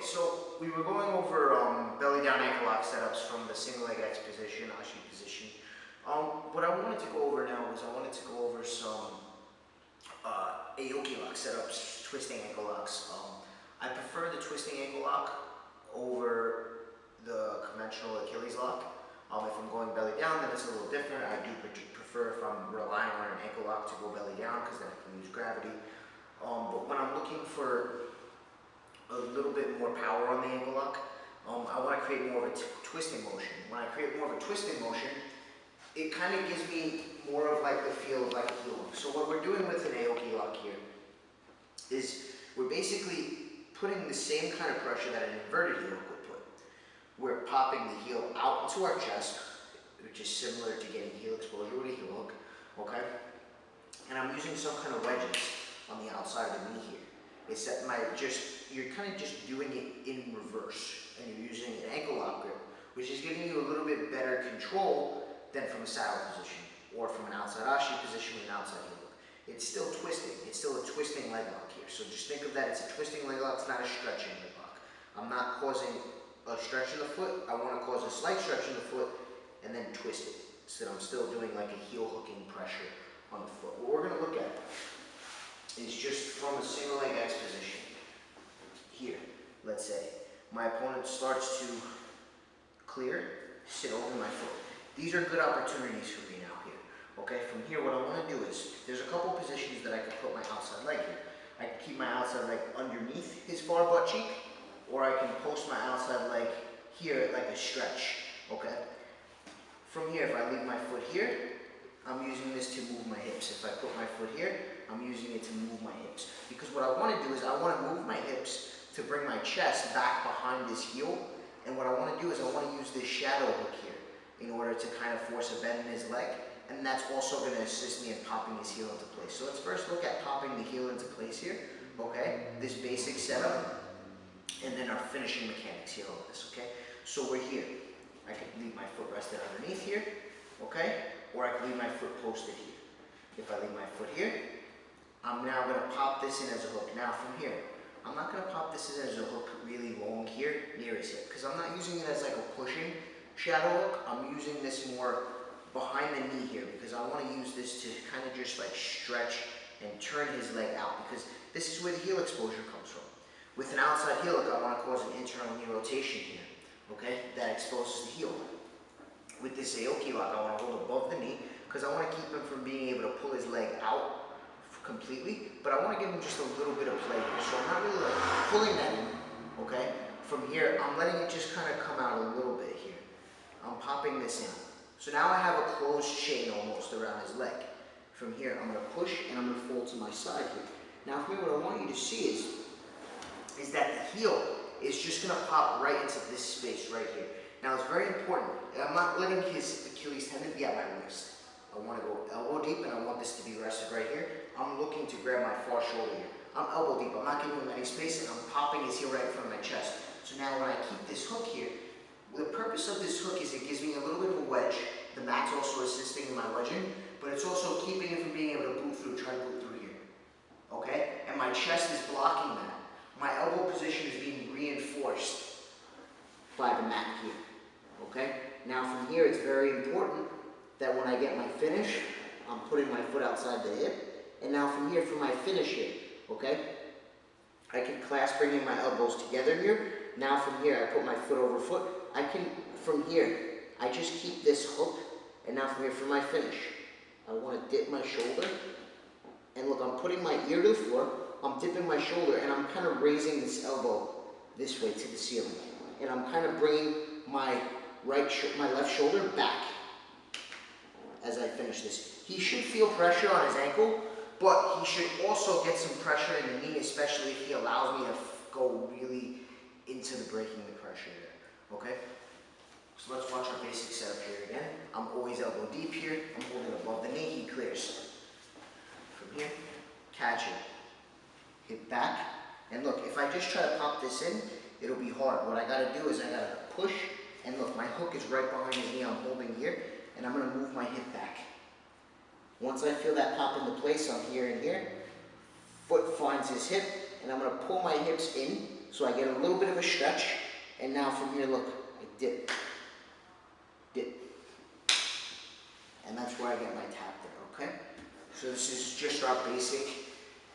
so we were going over belly down ankle lock setups from the single leg X position, Ashi position. What I wanted to go over now was I wanted to go over some Aoki lock setups, twisting ankle locks. I prefer the twisting ankle lock over the conventional Achilles lock. If I'm going belly down, then it's a little different. I do prefer if I'm relying on an ankle lock to go belly down because then I can use gravity. But when I'm looking for a little bit more power on the ankle lock, I want to create more of a twisting motion. When I create more of a twisting motion, it kind of gives me more of like the feel of like a heel hook. So what we're doing with an Aoki lock here is we're basically putting the same kind of pressure that an inverted heel hook would put. We're popping the heel out into our chest, which is similar to getting heel exposure with a heel hook, okay? And I'm using some kind of wedges on the outside of the knee here. It's that you're kind of just doing it in reverse, and you're using an ankle lock grip, which is giving you a little bit better control than from a saddle position, or from an outside Ashi position with an outside heel hook. It's still twisting. It's still a twisting leg lock here. So just think of that as a twisting leg lock. It's not a stretching leg lock. I'm not causing a stretch in the foot. I want to cause a slight stretch in the foot and then twist it. So that I'm still doing like a heel hooking pressure on the foot. What we're going to look at is just from a single leg X position. Here, let's say, my opponent starts to clear, sit over my foot. These are good opportunities for me now here. Okay, from here what I want to do is, there's a couple positions that I can put my outside leg here. I can keep my outside leg underneath his far butt cheek, or I can post my outside leg here like a stretch, okay? From here, if I leave my foot here, I'm using this to move my hips. If I put my foot here, I'm using it to move my hips. Because what I want to do is I want to move my hips to bring my chest back behind this heel, and what I want to do is I want to use this shadow hook here in order to kind of force a bend in his leg, and that's also going to assist me in popping his heel into place. So let's first look at popping the heel into place here, okay? This basic setup, and then our finishing mechanics here on this, okay? So we're here. I can leave my foot rested underneath here, okay? Or I can leave my foot posted here. If I leave my foot here, I'm now going to pop this in as a hook. Now from here, I'm not going to pop this in as a hook really long here near his hip, because I'm not using it as like a pushing shadow hook. I'm using this more behind the knee here, because I want to use this to kind of just like stretch and turn his leg out, because this is where the heel exposure comes from. With an outside heel hook, I want to cause an internal knee rotation here, okay, that exposes the heel. With this Aoki lock, I want to hold above the knee, because I want to keep him from being able to pull his leg out completely, but I want to give him just a little bit of play here. So I'm not really like pulling that in, okay? From here, I'm letting it just kind of come out a little bit here. I'm popping this in. So now I have a closed chain almost around his leg. From here, I'm going to push and I'm going to fold to my side here. Now from here, what I want you to see is that the heel is just going to pop right into this space right here. Now it's very important. I'm not letting his Achilles tendon be at my wrist. I want to go elbow deep, and I want this to be rested right here. I'm looking to grab my far shoulder here. I'm elbow deep. I'm not giving him any space, and I'm popping his heel right in front of my chest. So now when I keep this hook here, the purpose of this hook is it gives me a little bit of a wedge. The mat's also assisting in my wedging, but it's also keeping it from being able to boot through, try to boot through here. Okay? And my chest is blocking that. My elbow position is being reinforced by the mat here. Okay? Now from here, it's very important that when I get my finish, I'm putting my foot outside the hip. And now from here, for my finish here, okay? I can clasp bringing my elbows together here. Now from here, I put my foot over foot. I can, from here, I just keep this hook. And now from here, for my finish, I want to dip my shoulder. And look, I'm putting my ear to the floor. I'm dipping my shoulder, and I'm kind of raising this elbow this way to the ceiling. And I'm kind of bringing my left shoulder back as I finish this. He should feel pressure on his ankle, but he should also get some pressure in the knee, especially if he allows me to go really into the breaking the pressure there, okay? So let's watch our basic setup here again. I'm always elbow deep here. I'm holding above the knee, he clears. From here, catch it, hit back, and look, if I just try to pop this in, it'll be hard. What I gotta do is I gotta push, and look, my hook is right behind his knee, I'm holding here, and I'm going to move my hip back. Once I feel that pop into place, I'm here and here. Foot finds his hip, and I'm going to pull my hips in So I get a little bit of a stretch, and now from here, look, I dip, dip. And that's where I get my tap there, okay? So this is just our basic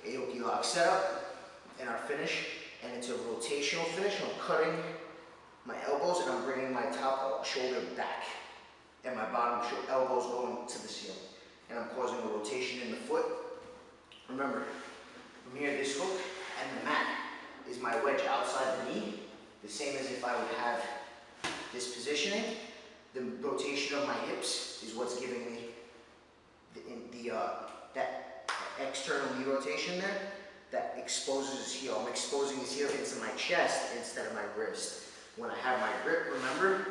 Aoki lock setup and our finish, and it's a rotational finish. I'm cutting my elbows and I'm bringing my top shoulder back, and my bottom elbows going to the ceiling. And I'm causing a rotation in the foot. Remember, from here, this hook and the mat is my wedge outside the knee, the same as if I would have this positioning. The rotation of my hips is what's giving me that external knee rotation there that exposes his heel. I'm exposing his heel into my chest instead of my wrist. When I have my grip, remember,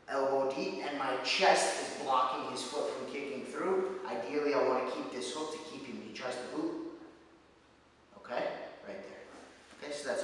elbow deep, and my chest is blocking his foot from kicking through. Ideally, I want to keep this hook to keep him. He tries to boot. Okay? Right there. Okay, so that's